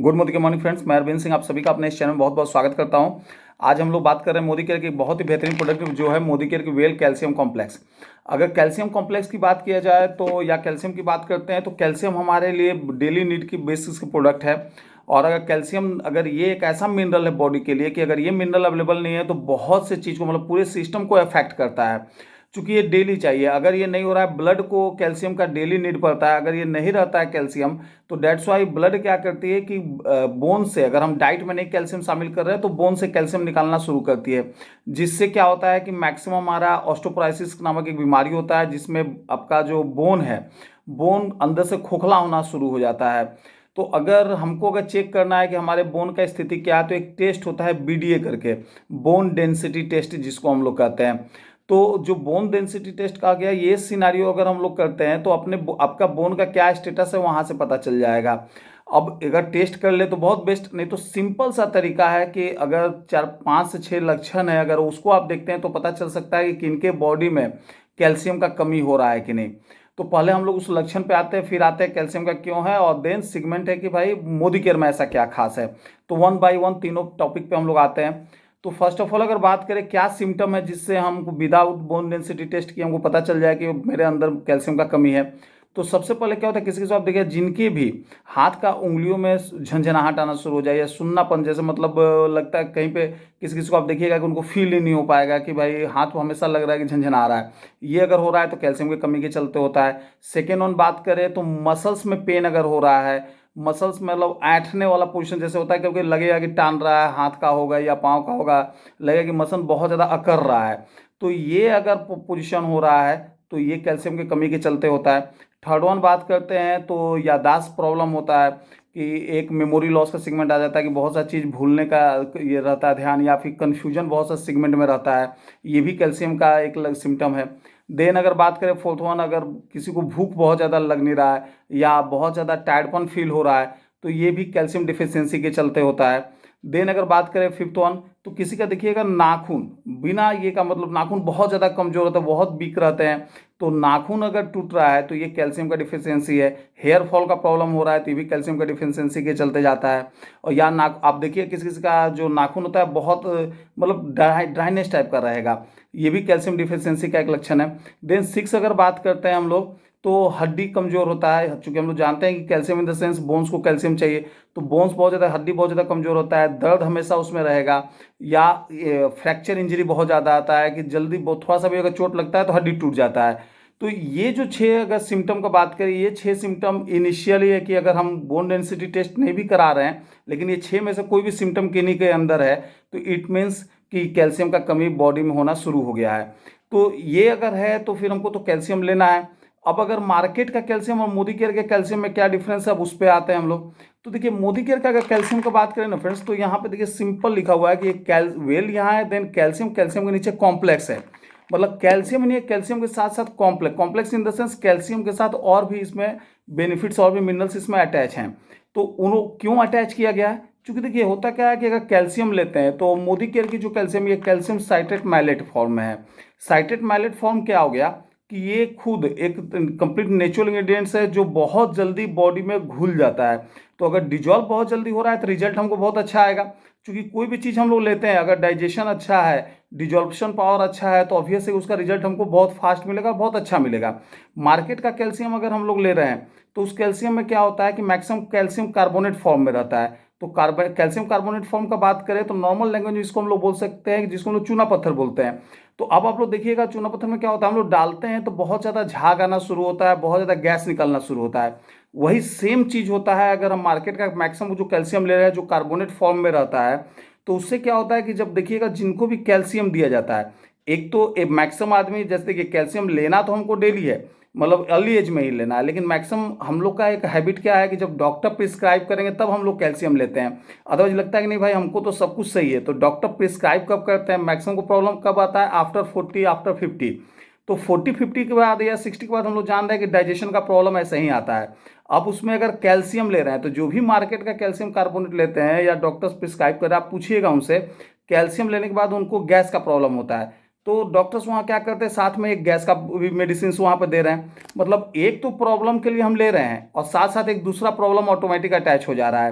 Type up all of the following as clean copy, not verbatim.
Good morning friends, मैं अरविंद सिंह आप सभी का अपने इस चैनल में बहुत बहुत स्वागत करता हूं। आज हम लोग बात कर रहे हैं मोदी केयर की बहुत ही बेहतरीन प्रोडक्ट जो है मोदी केयर की वेल कैल्शियम कॉम्प्लेक्स। अगर कैल्शियम कॉम्प्लेक्स की बात किया जाए तो या कैल्शियम की बात करते हैं तो कैल्शियम हमारे लिए डेली नीड की बेसिस की प्रोडक्ट है। और अगर कैल्शियम अगर ये एक ऐसा मिनरल है बॉडी के लिए कि अगर ये मिनरल अवेलेबल नहीं है तो बहुत से चीज़ को मतलब पूरे सिस्टम को अफेक्ट करता है। चूंकि ये डेली चाहिए, अगर ये नहीं हो रहा है, ब्लड को कैल्शियम का डेली नीड पड़ता है, अगर ये नहीं रहता है कैल्शियम तो डेट्स वाई ब्लड क्या करती है कि बोन से, अगर हम डाइट में नहीं कैल्शियम शामिल कर रहे हैं तो बोन से कैल्शियम निकालना शुरू करती है। जिससे क्या होता है कि मैक्सिमम हमारा ऑस्टोपोराइसिस नामक एक बीमारी होता है जिसमें आपका जो बोन है, बोन अंदर से खोखला होना शुरू हो जाता है। तो अगर चेक करना है कि हमारे बोन का स्थिति क्या है तो एक टेस्ट होता है बीडीए करके, बोन डेंसिटी टेस्ट जिसको हम लोग कहते हैं। तो जो बोन डेंसिटी टेस्ट कहा गया, ये सिनारियो अगर हम लोग करते हैं तो आपका बोन का क्या स्टेटस है वहां से पता चल जाएगा। अब अगर टेस्ट कर ले तो बहुत बेस्ट, नहीं तो सिंपल सा तरीका है कि अगर 4 5 से 6 लक्षण है, अगर उसको आप देखते हैं तो पता चल सकता है कि किनके बॉडी में कैल्शियम का कमी हो रहा है कि नहीं। तो पहले हम लोग उस लक्षण पे आते हैं, फिर आते हैं कैल्शियम का क्यों है, और देन सिगमेंट है कि भाई मोदी केयर में ऐसा क्या खास है। तो वन बाय वन तीनों टॉपिक पे हम लोग आते हैं। तो फर्स्ट ऑफ ऑल अगर बात करें क्या सिम्टम है जिससे हमको विदाउट बोन डेंसिटी टेस्ट किए हमको पता चल जाए कि मेरे अंदर कैल्शियम का कमी है। तो सबसे पहले क्या होता है, किसी किसी को आप देखिए जिनके भी हाथ का उंगलियों में झंझनाहट आना शुरू हो जाए या सुन्नापन, जैसे मतलब लगता है कहीं पे, किसी किसी को आप देखिएगा कि उनको फील ही नहीं हो पाएगा कि भाई हाथ को हमेशा लग रहा है कि झंझना रहा है। ये अगर हो रहा है तो कैल्शियम की कमी के चलते होता है। सेकेंड ऑन बात करें तो मसल्स में पेन अगर हो रहा है, मसल्स मतलब ऐंठने वाला पोजीशन जैसे होता है, क्योंकि लगेगा कि टान रहा है, हाथ का होगा या पाँव का होगा, लगेगा कि मसल बहुत ज़्यादा अकड़ रहा है। तो ये अगर पोजीशन हो रहा है तो ये कैल्शियम की कमी के चलते होता है। थर्ड वन बात करते हैं तो याददाश्त प्रॉब्लम होता है कि एक मेमोरी लॉस का सेगमेंट आ जाता है कि बहुत सा चीज़ भूलने का ये रहता है ध्यान, या फिर कन्फ्यूजन बहुत सा सेगमेंट में रहता है। ये भी कैल्शियम का एक सिम्टम है। देन अगर बात करें फोर्थ वन, अगर किसी को भूख बहुत ज़्यादा लग नहीं रहा है या बहुत ज़्यादा टायर्डपन फील हो रहा है तो ये भी कैल्शियम डिफिशियंसी के चलते होता है। देन अगर बात करें फिफ्थ वन, तो किसी का देखिएगा नाखून बिना ये का मतलब नाखून बहुत ज़्यादा कमजोर होता है, बहुत वीक रहते हैं। तो नाखून अगर टूट रहा है तो ये कैल्शियम का डिफिशियंसी है। हेयर फॉल का प्रॉब्लम हो रहा है तो ये भी कैल्शियम का डिफिशियंसी के चलते जाता है। और या नाक आप देखिए किसी किसी का जो नाखून होता है बहुत मतलब ड्राइनेस टाइप का रहेगा, ये भी कैल्शियम डिफिशियंसी का एक लक्षण है। देन सिक्स अगर बात करते हैं हम लोग तो हड्डी कमजोर होता है, चूंकि हम लोग जानते हैं कि calcium in the sense bones को कैल्शियम चाहिए, तो बोन्स बहुत ज़्यादा, हड्डी बहुत ज़्यादा कमजोर होता है, दर्द हमेशा उसमें रहेगा, या फ्रैक्चर इंजरी बहुत ज़्यादा आता है कि जल्दी थोड़ा सा भी अगर चोट लगता है तो हड्डी टूट जाता है। तो ये जो 6 अगर सिम्टम का बात करें, ये 6 सिम्टम इनिशियली है कि अगर हम बोन डेंसिटी टेस्ट नहीं भी करा रहे हैं लेकिन ये 6 में से कोई भी सिम्टम किन्हीं के अंदर है तो इट मीन्स कि कैल्शियम का कमी बॉडी में होना शुरू हो गया है। तो ये अगर है तो फिर हमको तो कैल्शियम लेना है। अब अगर मार्केट का कैल्शियम और मोदी केयर के कैल्शियम में क्या डिफरेंस है, अब उस पर आते हैं हम लोग। तो देखिए मोदी केयर का अगर कैल्शियम का बात करें ना फ्रेंड्स, तो यहाँ पे देखिए सिंपल लिखा हुआ है कि वेल यहाँ है, देन कैल्शियम, कैल्शियम के नीचे कॉम्प्लेक्स है। मतलब कैल्शियम नहीं है, कैल्शियम के साथ साथ complex, complex in the sense calcium के साथ और भी इसमें बेनिफिट्स और भी मिनरल्स इसमें अटैच हैं। तो उन क्यों अटैच किया गया है, क्योंकि देखिए होता क्या है कि अगर कैल्शियम लेते हैं तो मोदी केयर की जो कैल्शियम, ये कैल्शियम साइट्रेट मैलेट फॉर्म में है। साइट्रेट मैलेट फॉर्म क्या हो गया कि ये खुद एक कंप्लीट नेचुरल इंग्रेडिएंट्स है जो बहुत जल्दी बॉडी में घुल जाता है। तो अगर डिजॉल्व बहुत जल्दी हो रहा है तो रिजल्ट हमको बहुत अच्छा आएगा, क्योंकि कोई भी चीज़ हम लोग लेते हैं अगर डाइजेशन अच्छा है, डिजॉल्प्शन पावर अच्छा है, तो ऑब्वियसली उसका रिजल्ट हमको बहुत फास्ट मिलेगा, बहुत अच्छा मिलेगा। मार्केट का कैल्शियम अगर हम लोग ले रहे हैं तो उस कैल्शियम में क्या होता है कि मैक्सिमम कैल्शियम कार्बोनेट फॉर्म में रहता है। तो कैल्शियम कार्बोनेट फॉर्म का बात करें तो नॉर्मल लैंग्वेज में इसको हम लोग बोल सकते हैं, जिसको हम लोग चूना पत्थर बोलते हैं। तो अब आप लोग देखिएगा चूना पत्थर में क्या होता है, हम लोग डालते हैं तो बहुत ज़्यादा झाग आना शुरू होता है, बहुत ज़्यादा गैस निकलना शुरू होता है। वही सेम चीज़ होता है अगर हम मार्केट का मैक्सिमम जो कैल्शियम ले रहे हैं जो कार्बोनेट फॉर्म में रहता है, तो उससे क्या होता है कि जब देखिएगा जिनको भी कैल्शियम दिया जाता है, एक तो मैक्सिमम आदमी जैसे कि कैल्शियम लेना तो हमको डेली है, मतलब अर्ली एज में ही लेना है, लेकिन मैक्सिमम हम लोग का एक हैबिट क्या है कि जब डॉक्टर प्रिस्क्राइब करेंगे तब हम लोग कैल्शियम लेते हैं। अदरवाइज लगता है कि नहीं भाई हमको तो सब कुछ सही है, तो डॉक्टर प्रिस्क्राइब कब करते हैं, मैक्सिमम को प्रॉब्लम कब आता है, आफ्टर 40 आफ्टर 50। तो 40 50 के बाद या 60 के बाद हम लोग जान रहे हैं कि डाइजेशन का प्रॉब्लम ऐसे ही आता है। अब उसमें अगर कैल्शियम ले रहे हैं तो जो भी मार्केट का कैल्शियम कार्बोनेट लेते हैं या डॉक्टर्स प्रिस्क्राइब कर रहे हैं, आप पूछिएगा उनसे, कैल्शियम लेने के बाद उनको गैस का प्रॉब्लम होता है। तो डॉक्टर्स वहाँ क्या करते हैं, साथ में एक गैस का भी मेडिसिन वहाँ पर दे रहे हैं। मतलब एक तो प्रॉब्लम के लिए हम ले रहे हैं और साथ साथ एक दूसरा प्रॉब्लम ऑटोमेटिक अटैच हो जा रहा है।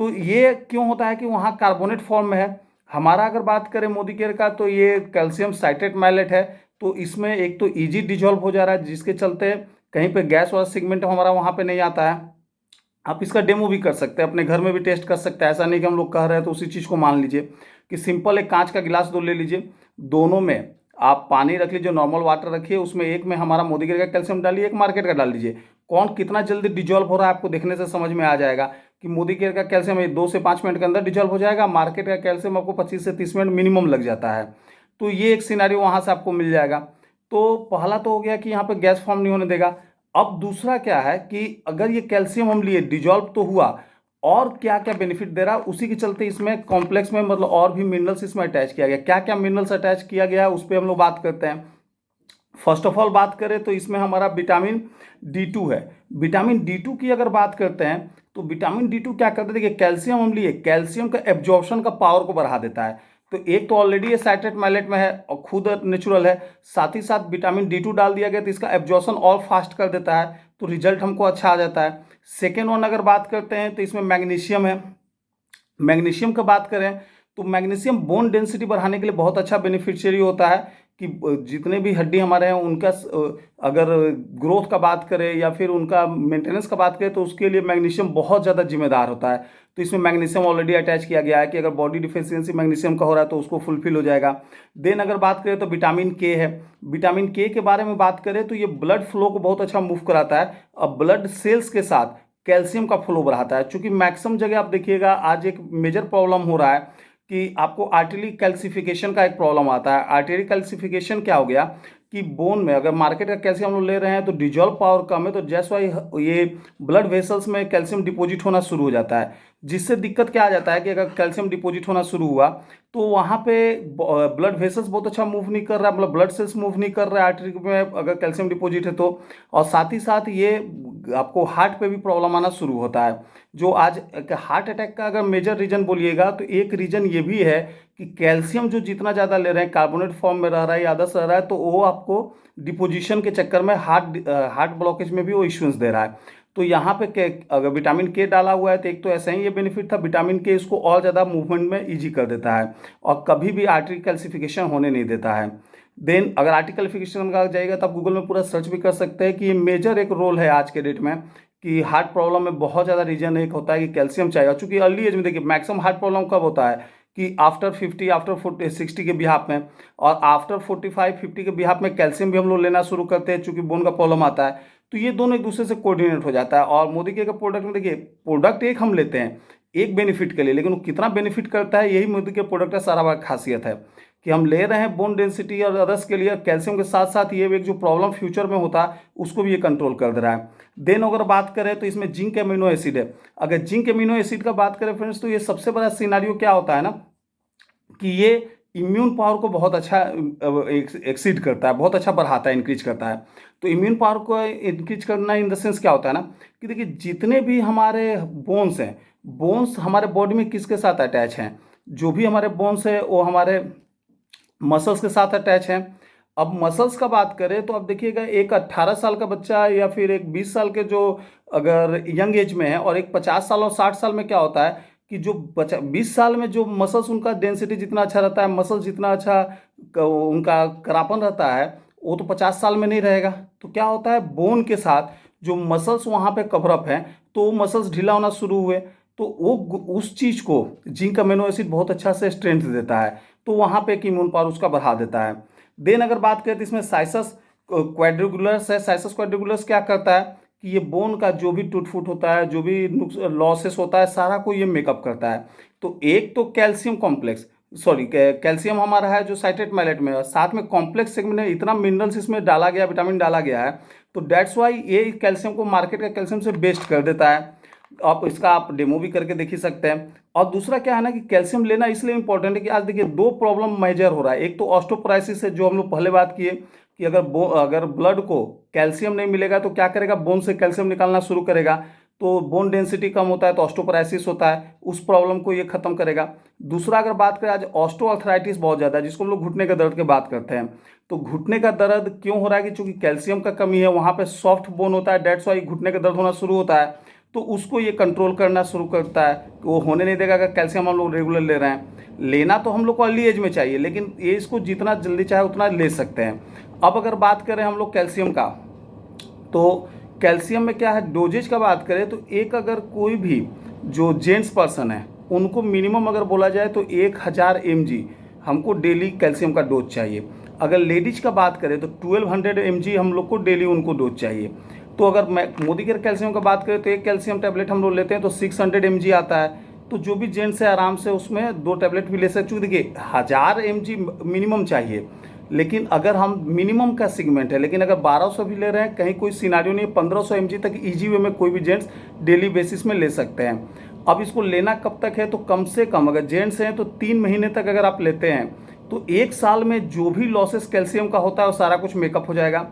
तो ये क्यों होता है कि वहाँ कार्बोनेट फॉर्म में है। हमारा अगर बात करें मोदी केयर का, तो ये कैल्शियम साइट्रेट मैलेट है, तो इसमें एक तो ईजी डिजॉल्व हो जा रहा है, जिसके चलते कहीं पे गैस वाला सेगमेंट हमारा वहाँ पे नहीं आता है। आप इसका डेमो भी कर सकते हैं, अपने घर में भी टेस्ट कर सकते हैं, ऐसा नहीं कि हम लोग कह रहे हैं तो उसी चीज़ को मान लीजिए। कि सिंपल एक कांच का गिलास दो ले लीजिए, दोनों में आप पानी रख लीजिए, नॉर्मल वाटर रखिए, उसमें एक में हमारा मोदी केयर का कैल्शियम डालिए, एक मार्केट का डाल दीजिए। कौन कितना जल्दी डिजॉल्व हो रहा है आपको देखने से समझ में आ जाएगा कि मोदी केयर का कैल्शियम 2 से 5 मिनट के अंदर डिजॉल्व हो जाएगा, मार्केट का कैल्शियम आपको 25 से 30 मिनट मिनिमम लग जाता है। तो ये एक सिनारियो वहाँ से आपको मिल जाएगा। तो पहला तो हो गया कि यहाँ पे गैस फॉर्म नहीं होने देगा। अब दूसरा क्या है कि अगर ये कैल्शियम हम लिए, डिजॉल्व तो हुआ, और क्या क्या बेनिफिट दे रहा है, उसी के चलते इसमें कॉम्प्लेक्स में मतलब और भी मिनरल्स इसमें अटैच किया गया। क्या क्या मिनरल्स अटैच किया गया है उस पर हम लोग बात करते हैं। फर्स्ट ऑफ ऑल बात करें तो इसमें हमारा विटामिन D2 है। विटामिन D2 की अगर बात करते हैं तो विटामिन D2 क्या करता है, देखिए कैल्शियम हम लिए, कैल्शियम का एब्जॉर्प्शन का पावर को बढ़ा देता है। तो एक तो ऑलरेडी ये साइट्रेट मैलेट में है और खुद नेचुरल है, साथ ही साथ विटामिन D2 डाल दिया गया तो इसका एब्जॉर्प्शन और फास्ट कर देता है, तो रिजल्ट हमको अच्छा आ जाता है। सेकेंड वन अगर बात करते हैं तो इसमें मैग्नीशियम है। मैग्नीशियम का बात करें तो मैग्नीशियम बोन डेंसिटी बढ़ाने के लिए बहुत अच्छा बेनिफिशियरी होता है कि जितने भी हड्डी हमारे हैं उनका अगर ग्रोथ का बात करें या फिर उनका मेंटेनेंस का बात करें तो उसके लिए मैग्नीशियम बहुत ज़्यादा जिम्मेदार होता है। तो इसमें मैग्नीशियम ऑलरेडी अटैच किया गया है कि अगर बॉडी डिफिशियंसी मैग्नीशियम का हो रहा है तो उसको फुलफिल हो जाएगा। देन अगर बात करें तो विटामिन के है। विटामिन के बारे में बात करें तो ये ब्लड फ्लो को बहुत अच्छा मूव कराता है और ब्लड सेल्स के साथ कैल्शियम का फ्लो बढ़ाता है। चूंकि मैक्सिमम जगह आप देखिएगा आज एक मेजर प्रॉब्लम हो रहा है कि आपको आर्टरी कैल्सिफिकेशन का एक प्रॉब्लम आता है। आर्टरी कैल्सिफिकेशन क्या हो गया कि बोन में अगर मार्केट का कैल्शियम हम लोग ले रहे हैं तो डिजॉल्व पावर कम है, तो जैसे वाई ये ब्लड वेसल्स में कैल्शियम डिपॉजिट होना शुरू हो जाता है, जिससे दिक्कत क्या आ जाता है कि अगर कैल्शियम डिपॉजिट होना शुरू हुआ तो वहाँ पे ब्लड वेसल्स बहुत अच्छा मूव नहीं कर रहा है, मतलब ब्लड सेल्स मूव नहीं कर रहा है आर्टरी में अगर कैल्शियम डिपॉजिट है तो। और साथ ही साथ ये आपको हार्ट पे भी प्रॉब्लम आना शुरू होता है। जो आज हार्ट अटैक का अगर मेजर रीजन बोलिएगा तो एक रीजन ये भी है कि कैल्शियम जो जितना ज़्यादा ले रहे हैं कार्बोनेट फॉर्म में रह रहा है या अदर्स रह रहा है, तो वो आपको डिपोजिशन के चक्कर में हार्ट ब्लॉकेज में भी वो इश्यूज दे रहा है। तो यहाँ पे अगर विटामिन के डाला हुआ है तो एक तो ऐसा ही ये बेनिफिट था, विटामिन के इसको और ज़्यादा मूवमेंट में ईजी कर देता है और कभी भी आर्टरी कैल्सिफिकेशन होने नहीं देता है। देन अगर आर्टरी कैल्सिफिकेशन का जाएगा तो आप गूगल में पूरा सर्च भी कर सकते हैं कि ये मेजर एक रोल है आज के डेट में कि हार्ट प्रॉब्लम में बहुत ज़्यादा रीजन एक होता है कि कैल्शियम चाहिए। चूंकि अर्ली एज में देखिए मैक्सिमम हार्ट प्रॉब्लम कब होता है कि आफ्टर 50, आफ्टर 60 के बिहाफ में, और आफ्टर 45-50 के बिहाफ में कैल्शियम भी हम लोग लेना शुरू करते हैं चूंकि बोन का प्रॉब्लम आता है। तो ये दोनों एक दूसरे से कोऑर्डिनेट हो जाता है। और मोदी के प्रोडक्ट में देखिए प्रोडक्ट एक हम लेते हैं एक बेनिफिट के लिए, लेकिन वो कितना बेनिफिट करता है यही मोदी के प्रोडक्ट का सारा बड़ा खासियत है कि हम ले रहे हैं बोन डेंसिटी और अदर्स के लिए कैल्शियम के साथ साथ ये एक जो प्रॉब्लम फ्यूचर में होता है उसको भी ये कंट्रोल कर दे रहा है। देन अगर बात करें तो इसमें जिंक एमिनो एसिड है। अगर जिंक एमिनो एसिड का बात करें फ्रेंड्स तो ये सबसे बड़ा सिनारियो क्या होता है ना कि ये इम्यून पावर को बहुत अच्छा एक्सीड करता है, बहुत अच्छा बढ़ाता है, इंक्रीज करता है। तो इम्यून पावर को इंक्रीज करना इन द सेंस क्या होता है ना कि देखिए जितने भी हमारे बोन्स हैं, बोन्स हमारे बॉडी में किसके साथ अटैच हैं, जो भी हमारे बोन्स है वो हमारे मसल्स के साथ अटैच हैं। अब मसल्स का बात करें तो अब देखिएगा एक 18 साल का बच्चा या फिर एक 20 साल के जो अगर यंग एज में है और एक 50 साल और 60 साल में क्या होता है कि जो 20 साल में जो मसल्स उनका डेंसिटी जितना अच्छा रहता है, मसल्स जितना अच्छा उनका करापन रहता है, वो तो 50 साल में नहीं रहेगा। तो क्या होता है बोन के साथ जो मसल्स वहाँ पे कवरअप हैं तो वो मसल्स ढीला होना शुरू हुए, तो वो उस चीज़ को जिंक अमीनो एसिड बहुत अच्छा से स्ट्रेंथ देता है, तो वहाँ पे एक इम्यून पावर उसका बढ़ा देता है। देन अगर बात करें तो इसमें साइसस क्वाड्रिकुलर्स है। साइसस क्वाड्रिकुलर्स क्या करता है कि ये बोन का जो भी टूट फूट होता है, जो भी लॉसेस होता है, सारा को ये मेकअप करता है। तो एक तो कैल्शियम कॉम्प्लेक्स, सॉरी कैल्शियम हमारा है जो साइट्रेट मैलेट में है, साथ में कॉम्प्लेक्स सेगमेंट में इतना मिनरल्स इसमें डाला गया, विटामिन डाला गया है, तो डेट्स वाई ये कैल्शियम को मार्केट का कैल्शियम से बेस्ट कर देता है। आप इसका आप डेमो भी करके देख ही सकते हैं। और दूसरा क्या है ना कि कैल्शियम लेना इसलिए इंपॉर्टेंट है कि आज देखिए दो प्रॉब्लम मेजर हो रहा है। एक तो ऑस्टोपोराइसिस है जो हम लोग पहले बात किए कि अगर ब्लड को कैल्शियम नहीं मिलेगा तो क्या करेगा, बोन से कैल्शियम निकालना शुरू करेगा, तो बोन डेंसिटी कम होता है तो ऑस्टोपोराइसिस होता है, उस प्रॉब्लम को ये खत्म करेगा। दूसरा अगर बात करें आज ऑस्टोआर्थराइटिस बहुत ज़्यादा है जिसको हम लोग घुटने के दर्द की बात करते हैं। तो घुटने का दर्द क्यों हो रहा है कि चूंकि कैल्शियम का कमी है, वहाँ पे सॉफ्ट बोन होता है, डेट्स वाई घुटने का दर्द होना शुरू होता है। तो उसको ये कंट्रोल करना शुरू करता है। वो होने नहीं देगा अगर कैल्शियम हम लोग रेगुलर ले रहे हैं। लेना तो हम लोग को अर्ली एज में चाहिए, लेकिन ये इसको जितना जल्दी चाहे उतना ले सकते हैं। अब अगर बात करें हम लोग कैल्शियम का, तो कैल्शियम में क्या है, डोजेज का बात करें तो एक अगर कोई भी जो जेंट्स पर्सन है उनको मिनिमम अगर बोला जाए तो 1000 mg हमको डेली कैल्शियम का डोज चाहिए। अगर लेडीज का बात करें तो 1200 mg हम लोग को डेली उनको डोज चाहिए। तो अगर मैं मोदी केयर कैल्शियम का बात करें तो एक कैल्शियम टैबलेट हम लोग लेते हैं तो 600 mg आता है। तो जो भी जेंट्स है आराम से उसमें 2 टैबलेट भी ले सकते हैं। देखिए 1000 mg मिनिमम चाहिए, लेकिन अगर हम मिनिमम का सेगमेंट है, लेकिन अगर 1200 भी ले रहे हैं कहीं कोई सिनारियो नहीं है, 1500 mg तक ईजी वे में कोई भी जेंट्स डेली बेसिस में ले सकते हैं। अब इसको लेना कब तक है, तो कम से कम अगर जेंट्स हैं तो 3 महीने तक अगर आप लेते हैं तो 1 साल में जो भी लॉसेस कैल्शियम का होता है वो सारा कुछ मेकअप हो जाएगा।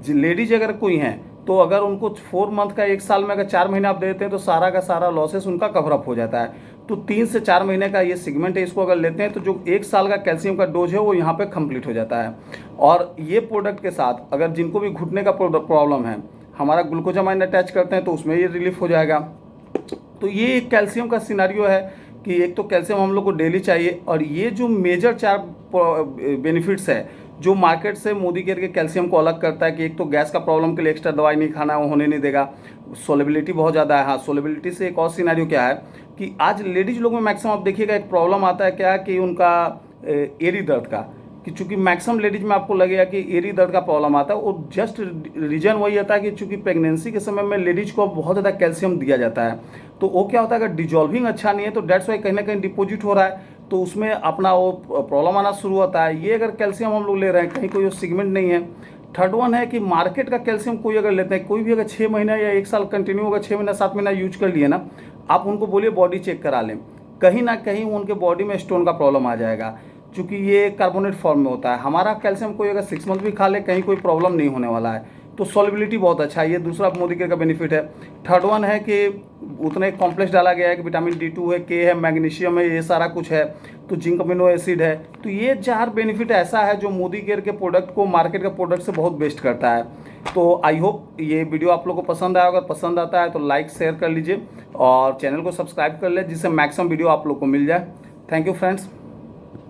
लेडीज अगर कोई हैं तो अगर उनको 4 मंथ का 1 साल में अगर 4 महीने आप देते हैं तो सारा का सारा लॉसेस उनका कवरअप हो जाता है। तो 3 से 4 महीने का ये सेगमेंट है, इसको अगर लेते हैं तो जो 1 साल का कैल्शियम का डोज है वो यहाँ पे कंप्लीट हो जाता है। और ये प्रोडक्ट के साथ अगर जिनको भी घुटने का प्रॉब्लम है, हमारा ग्लूकोजामाइन अटैच करते हैं तो उसमें ये रिलीफ हो जाएगा। तो ये एक कैल्शियम का सिनारियो है कि एक तो कैल्शियम हम लोग को डेली चाहिए, और ये जो मेजर 4 बेनिफिट्स है जो मार्केट से मोदी केयर के कैल्शियम को अलग करता है कि एक तो गैस का प्रॉब्लम के लिए एक्स्ट्रा दवाई नहीं खाना है, वो होने नहीं देगा। सोलेबिलिटी बहुत ज़्यादा है। हाँ, सोलेबिलिटी से एक और सिनारियो क्या है कि आज लेडीज लोग में मैक्सिमम आप देखिएगा एक प्रॉब्लम आता है क्या कि उनका एरी दर्द का, कि चूंकि मैक्सिमम लेडीज में आपको लगेगा कि एरी दर्द का प्रॉब्लम आता है, वो जस्ट रीजन वही आता है कि चूंकि प्रेगनेंसी के समय में लेडीज को बहुत ज़्यादा कैल्शियम दिया जाता है। तो वो क्या होता है, अगर डिजॉल्विंग अच्छा नहीं है तो डेट्स वाई कहीं ना कहीं डिपोजिट हो रहा है, तो उसमें अपना वो प्रॉब्लम आना शुरू होता है। ये अगर कैल्शियम हम लोग ले रहे हैं, कहीं कोई सेगमेंट नहीं है। थर्ड वन है कि मार्केट का कैल्शियम कोई अगर लेते हैं, कोई भी अगर 6 महीना या 1 साल कंटिन्यू अगर 6 महीना 7 महीना यूज कर लिए ना, आप उनको बोलिए बॉडी चेक करा लें, कहीं ना कहीं उनके बॉडी में स्टोन का प्रॉब्लम आ जाएगा, क्योंकि ये कार्बोनेट फॉर्म में होता है। हमारा कैल्शियम कोई अगर 6 मंथ भी खा ले कहीं कोई प्रॉब्लम नहीं होने वाला है। तो सॉल्युबिलिटी बहुत अच्छा है, ये दूसरा मोदी केयर का बेनिफिट है। थर्ड वन है कि उतना एक कॉम्प्लेक्स डाला गया है कि विटामिन D2 है, के है, मैग्नीशियम है, ये सारा कुछ है, तो जिंक अमीनो एसिड है। तो ये 4 बेनिफिट ऐसा है जो मोदी केयर के प्रोडक्ट को मार्केट के प्रोडक्ट से बहुत बेस्ट करता है। तो आई होप ये वीडियो आप लोगों को पसंद आया। अगर पसंद आता है तो लाइक शेयर कर लीजिए और चैनल को सब्सक्राइब कर ले, जिससे मैक्सिमम वीडियो आप लोग को मिल जाए। Thank you friends.